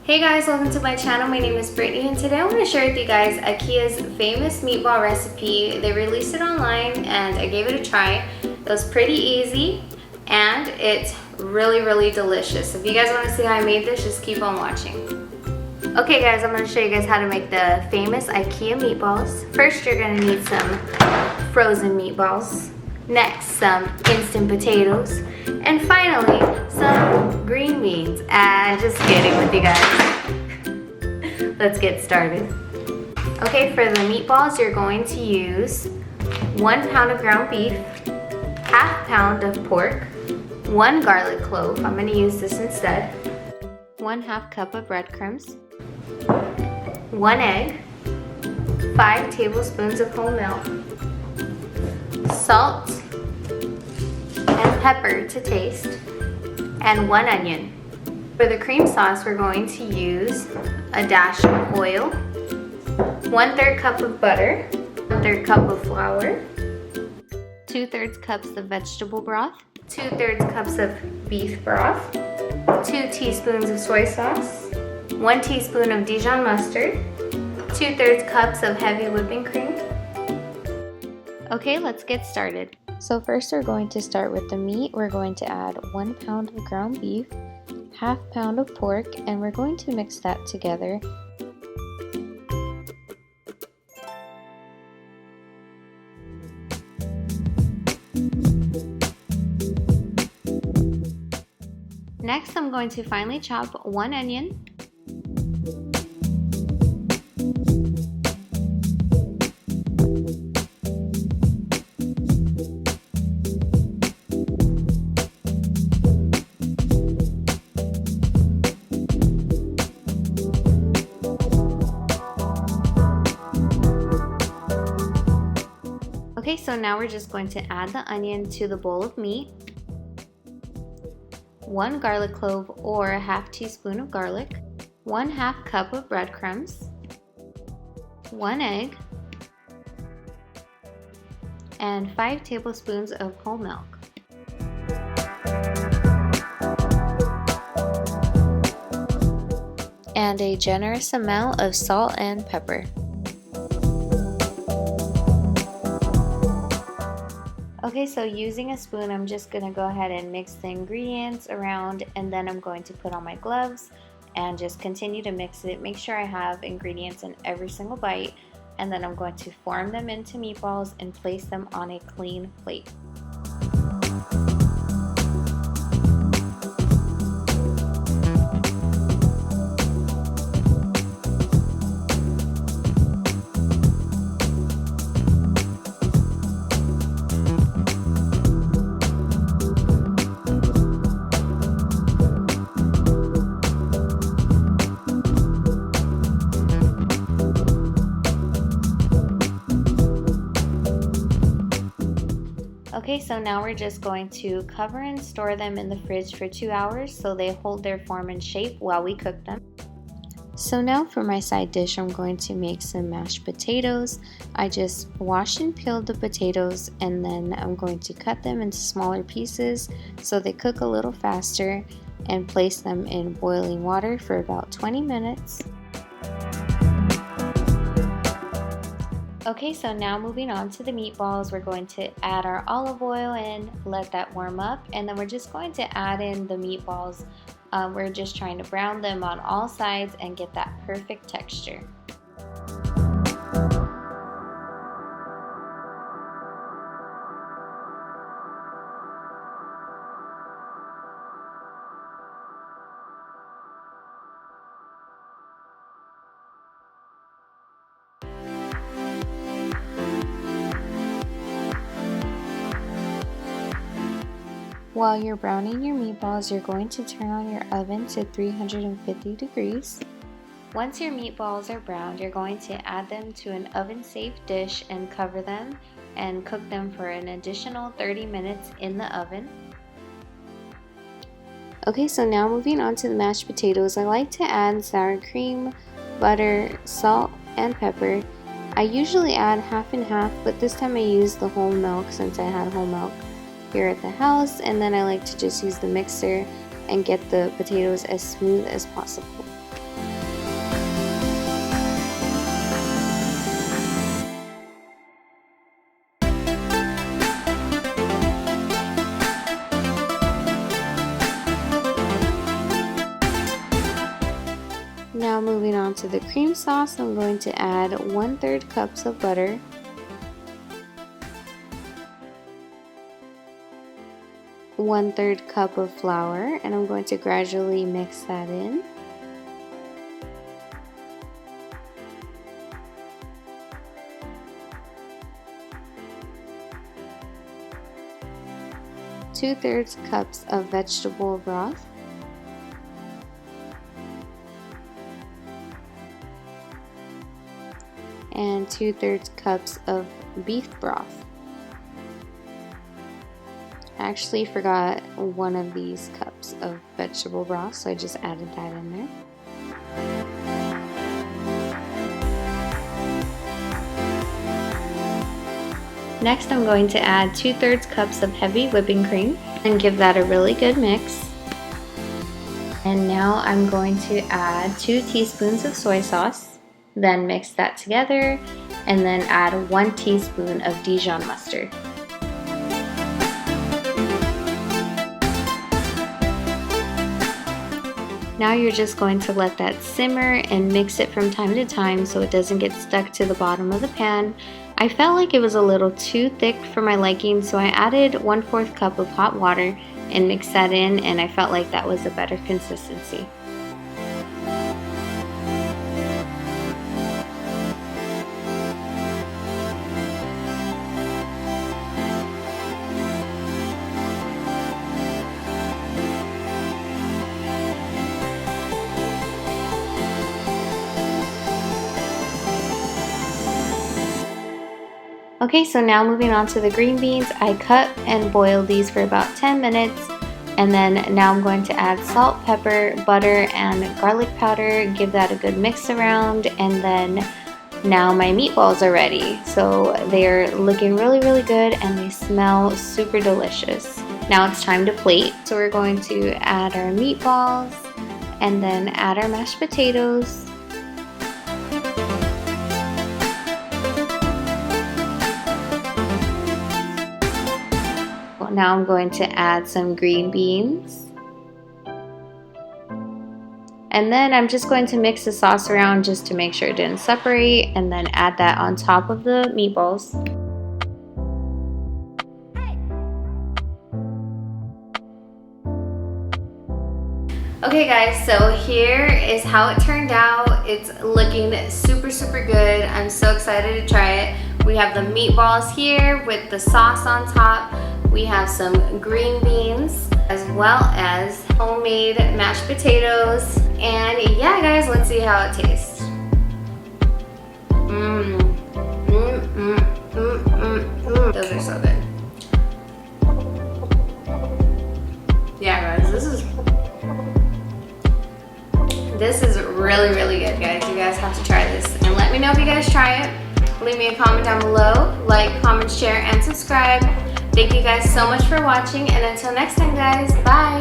Hey guys, welcome to my channel. My name is Brittany and today I want to share with you guys Ikea's famous meatball recipe. They released it online and I gave it a try. It was pretty easy and it's really delicious. If you guys want to see how I made this, just keep on watching. Okay guys, I'm going to show you guys how to make the famous Ikea meatballs. First you're going to need some frozen meatballs. Next, some instant potatoes. And finally, some green beans. Just kidding with you guys. Let's get started. Okay, for the meatballs, you're going to use 1 pound of ground beef, ½ pound of pork, 1 garlic clove, I'm going to use this instead, 1/2 cup of breadcrumbs, 1 egg, 5 tablespoons of whole milk, salt and pepper to taste, and 1 onion. For the cream sauce, we're going to use a dash of oil, 1/3 cup of butter, 1/3 cup of flour, 2/3 cups of vegetable broth, 2/3 cups of beef broth, 2 teaspoons of soy sauce, 1 teaspoon of Dijon mustard, 2/3 cups of heavy whipping cream. Okay, let's get started. So first we're going to start with the meat. We're going to add 1 pound of ground beef, ½ pound of pork, and we're going to mix that together. Next, I'm going to finely chop 1 onion, Okay, so now we're just going to add the onion to the bowl of meat, 1 garlic clove or ½ teaspoon of garlic, 1/2 cup of breadcrumbs, 1 egg, and 5 tablespoons of whole milk. And a generous amount of salt and pepper. Okay, so using a spoon, I'm just going to go ahead and mix the ingredients around, and then I'm going to put on my gloves and just continue to mix it. Make sure I have ingredients in every single bite, and then I'm going to form them into meatballs and place them on a clean plate. Okay, so now we're just going to cover and store them in the fridge for 2 hours so they hold their form and shape while we cook them. So now for my side dish, I'm going to make some mashed potatoes. I just washed and peeled the potatoes, and then I'm going to cut them into smaller pieces so they cook a little faster, and place them in boiling water for about 20 minutes. Okay, so now moving on to the meatballs, we're going to add our olive oil in, let that warm up, and then we're just going to add in the meatballs. We're just trying to brown them on all sides and get that perfect texture. While you're browning your meatballs, you're going to turn on your oven to 350 degrees. Once your meatballs are browned, you're going to add them to an oven-safe dish and cover them and cook them for an additional 30 minutes in the oven. Okay, so now moving on to the mashed potatoes, I like to add sour cream, butter, salt, and pepper. I usually add half and half, but this time I used the whole milk since I had whole milk here at the house, and then I like to just use the mixer and get the potatoes as smooth as possible. Now moving on to the cream sauce, I'm going to add 1/3 cups of butter, 1/3 cup of flour, and I'm going to gradually mix that in. Two-thirds cups of vegetable broth, and 2/3 cups of beef broth. I actually forgot one of these cups of vegetable broth, so I just added that in there. Next, I'm going to add 2/3 cups of heavy whipping cream and give that a really good mix. And now I'm going to add 2 teaspoons of soy sauce, then mix that together, and then add 1 teaspoon of Dijon mustard. Now you're just going to let that simmer and mix it from time to time so it doesn't get stuck to the bottom of the pan. I felt like it was a little too thick for my liking, so I added 1/4 cup of hot water and mixed that in, and I felt like that was a better consistency. Okay, so now moving on to the green beans. I cut and boiled these for about 10 minutes, and then now I'm going to add salt, pepper, butter, and garlic powder, give that a good mix around, and then now my meatballs are ready. So they're looking really, really good and they smell super delicious. Now it's time to plate. So we're going to add our meatballs and then add our mashed potatoes. Now I'm going to add some green beans. And then I'm just going to mix the sauce around just to make sure it didn't separate, and then add that on top of the meatballs. Okay guys, so here is how it turned out. It's looking super, super good. I'm so excited to try it. We have the meatballs here with the sauce on top. We have some green beans as well as homemade mashed potatoes. And yeah guys, let's see how it tastes. Those are so good. Yeah guys, this is really, really good guys. You guys have to try this. And let me know if you guys try it. Leave me a comment down below. Like, comment, share, and subscribe. Thank you guys so much for watching, and until next time guys, bye!